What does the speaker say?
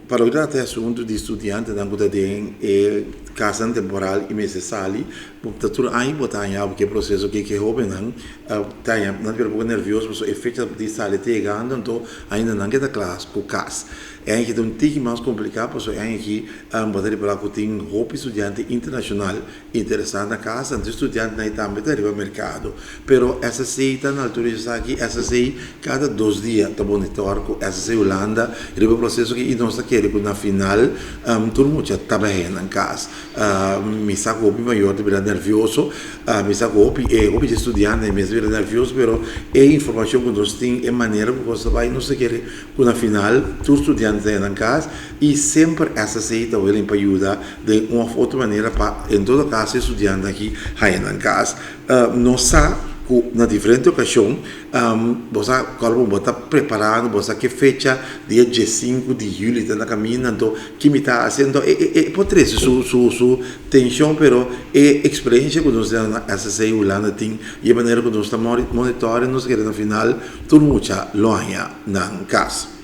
para o assunto de estudante da Gutaden é casa temporal e necessário, porque tudo aí botar aí porque processo que jovem não tá aí não fica um pouco nervioso, porque o efeito de sair chegando, então ainda não queda classe com casa. É que um tique mais complicado, porque é que botar para que tem roupa estudante internacional interessante na casa, então estudante não também tá no mercado, pero essa sei tá na altura de aqui, essa sei cada 2 dias tá monitor com essa sei Holanda, e o processo que nós está querendo na final, todo mundo já está bem na casa. Mi sa roupa maior de virar nervioso, mi sa roupa de estudante mesmo virar nervioso, pero é informação que nós temos é maneira que você vai não se querer que na final todo estudante na casa e sempre essa seita vai para ajudar de uma outra maneira para em todo caso estudante aqui aí na casa não sabe na diferente ocasião, você está preparando, você que fecha dia 5 de julho está na caminho, então que me está fazendo pode ter sua tensão, pero é experiência que nós temos essa sei Holanda tem e a maneira que nós estamos monitorando, nós queremos no final tudo muito longe na casa.